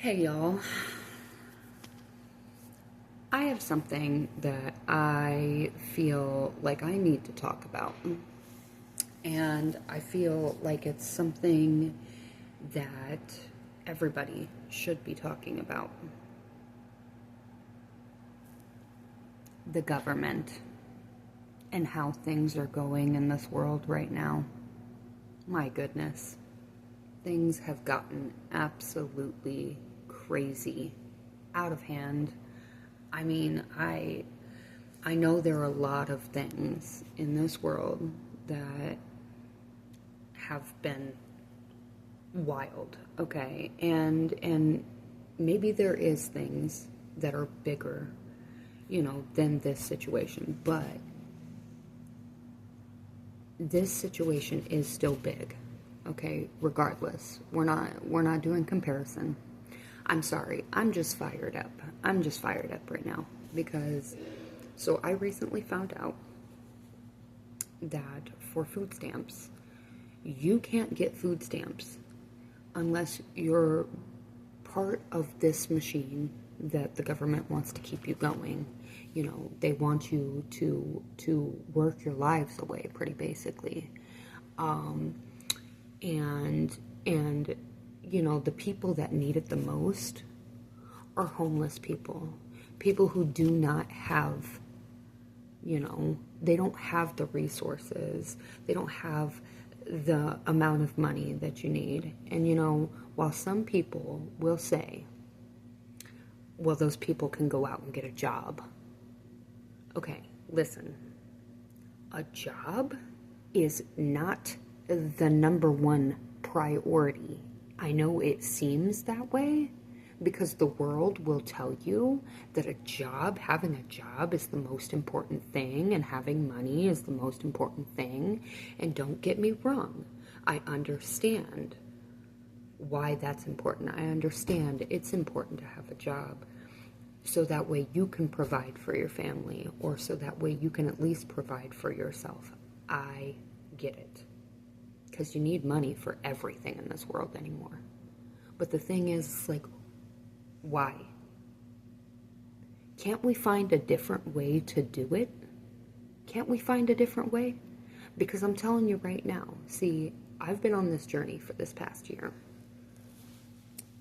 Hey y'all, I have something that I feel like I need to talk about. And I feel like it's something that everybody should be talking about. The government and how things are going in this world right now. My goodness, things have gotten absolutely crazy, out of hand. I mean, I know there are a lot of things in this world that have been wild, okay? And maybe there is things that are bigger, than this situation, but this situation is still big. Okay? Regardless. We're not doing comparison. I'm sorry. I'm just fired up. I'm just fired up right now because so I recently found out that for food stamps, you can't get food stamps unless you're part of this machine that the government wants to keep you going. They want you to work your lives away, pretty basically. Um, and and the people that need it the most are homeless people, people who do not have, they don't have the resources, they don't have the amount of money that you need. And while some people will say, well, those people can go out and get a job. Okay, listen, a job is not the number one priority. I know it seems that way because the world will tell you that having a job is the most important thing and having money is the most important thing. And don't get me wrong, I understand why that's important. I understand it's important to have a job so that way you can provide for your family, or so that way you can at least provide for yourself. I get it. Because you need money for everything in this world anymore. But the thing is, like, why? Can't we find a different way to do it? Can't we find a different way? Because I'm telling you right now, see, I've been on this journey for this past year.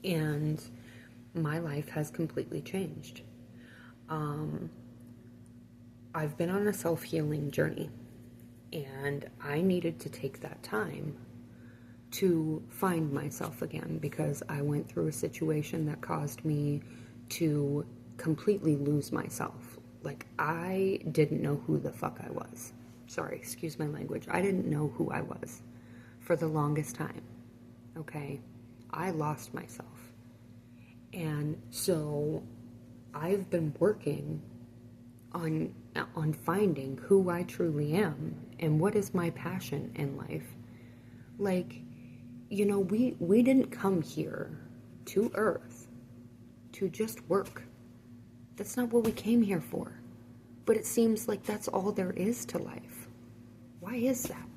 And my life has completely changed. I've been on a self-healing journey, and I needed to take that time to find myself again because I went through a situation that caused me to completely lose myself. Like, I didn't know who the fuck I was. Sorry, excuse my language. I didn't know who I was for the longest time. Okay? I lost myself. And so I've been working on finding who I truly am and what is my passion in life. Like, we didn't come here to Earth to just work. That's not what we came here for. But it seems like that's all there is to life. Why is that?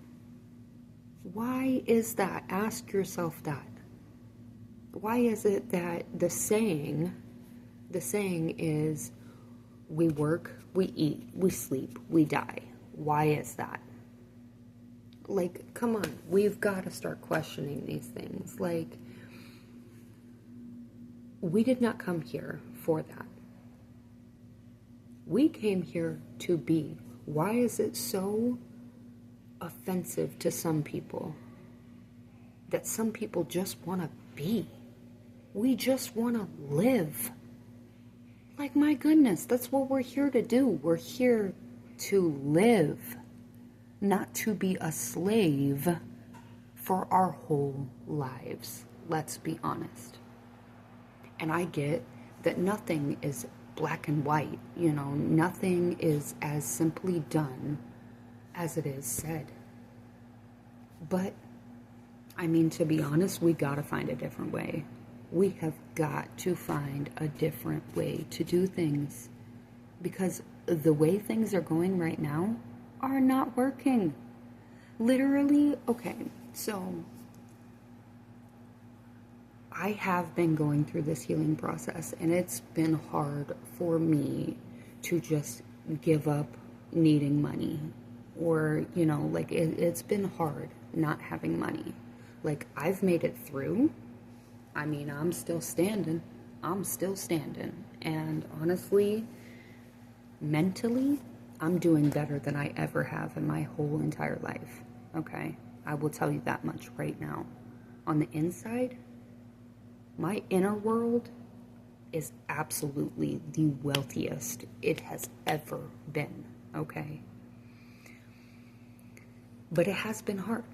Why is that? Ask yourself that. Why is it that the saying is, we work, we eat, we sleep, we die? Why is that? Like, come on, we've got to start questioning these things. Like, we did not come here for that. We came here to be. Why is it so offensive to some people that some people just want to be? We just want to live. Like, my goodness, that's what we're here to do. We're here to live, not to be a slave for our whole lives. Let's be honest. And I get that nothing is black and white, nothing is as simply done as it is said. But, I mean, to be honest, we gotta find a different way. We have got to find a different way to do things. Because the way things are going right now are not working. Literally, okay, so I have been going through this healing process, and it's been hard for me to just give up needing money, or, you know, like it's been hard not having money. Like, I've made it through. I mean, I'm still standing. And honestly, mentally, I'm doing better than I ever have in my whole entire life. Okay? I will tell you that much right now. On the inside, my inner world is absolutely the wealthiest it has ever been. Okay? But it has been hard.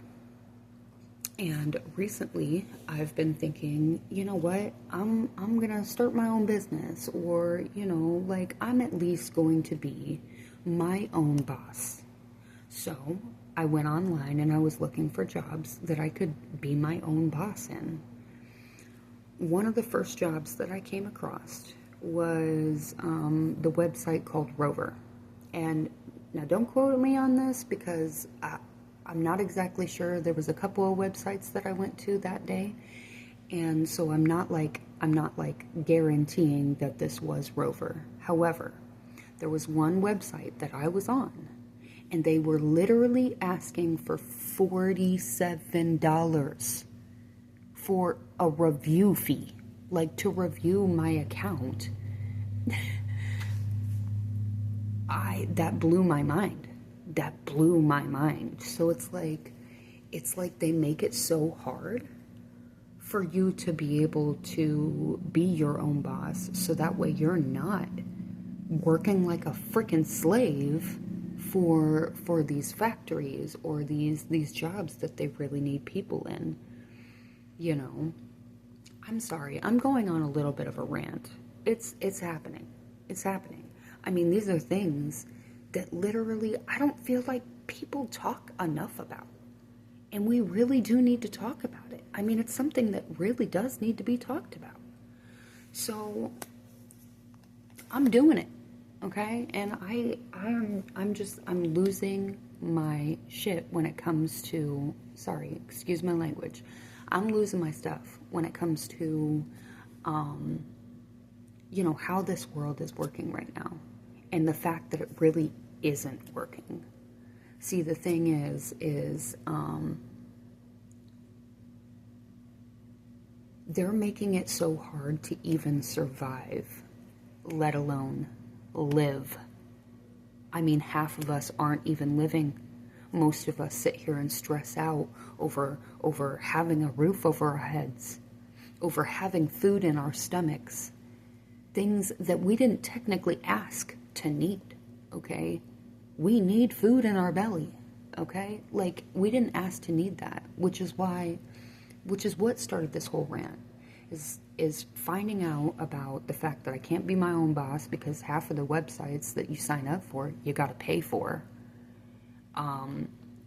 And recently, I've been thinking, you know what, I'm gonna start my own business, or, you know, like, I'm at least going to be my own boss. So I went online and I was looking for jobs that I could be my own boss in. One of the first jobs that I came across was the website called Rover. And now, don't quote me on this, because I'm not exactly sure. There was a couple of websites that I went to that day, and so I'm not like guaranteeing that this was Rover. However, there was one website that I was on, and they were literally asking for $47 for a review fee, like to review my account. That blew my mind. So it's like they make it so hard for you to be able to be your own boss, so that way you're not working like a freaking slave for these factories or these jobs that they really need people in. You know, I'm sorry, I'm going on a little bit of a rant. It's happening. I mean, these are things that literally I don't feel like people talk enough about. And we really do need to talk about it. I mean, it's something that really does need to be talked about. So I'm doing it, okay? And I'm losing my shit when it comes to, sorry, excuse my language. I'm losing my stuff when it comes to, you know, how this world is working right now. And the fact that it really isn't working. See, the thing is they're making it so hard to even survive, let alone live. I mean, half of us aren't even living. Most of us sit here and stress out over having a roof over our heads, over having food in our stomachs, things that we didn't technically ask to need, okay? We need food in our belly, okay? Like, we didn't ask to need that, which is what started this whole rant, is finding out about the fact that I can't be my own boss because half of the websites that you sign up for, you got to pay for.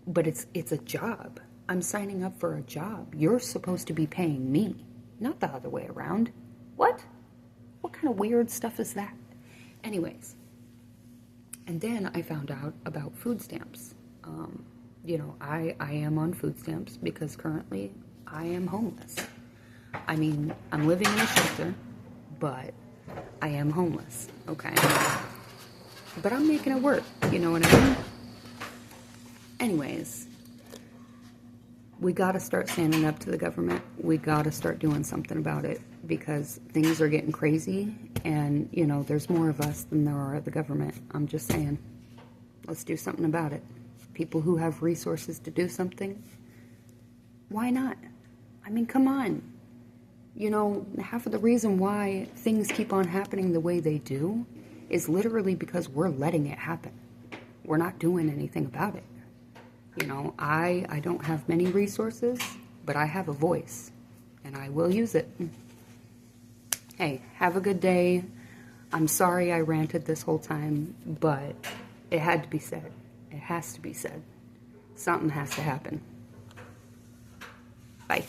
But it's a job. I'm signing up for a job. You're supposed to be paying me, not the other way around. What? What kind of weird stuff is that? Anyways. And then I found out about food stamps. You know, I am on food stamps because currently I am homeless. I mean, I'm living in a shelter, but I am homeless, okay? But I'm making it work, you know what I mean? Anyways, we gotta start standing up to the government. We gotta start doing something about it, because things are getting crazy, and, you know, there's more of us than there are at the government. I'm just saying, let's do something about it. People who have resources to do something, why not? I mean, come on. You know, half of the reason why things keep on happening the way they do is literally because we're letting it happen. We're not doing anything about it. You know, I don't have many resources, but I have a voice, and I will use it. Hey, have a good day. I'm sorry I ranted this whole time, but it had to be said. It has to be said. Something has to happen. Bye.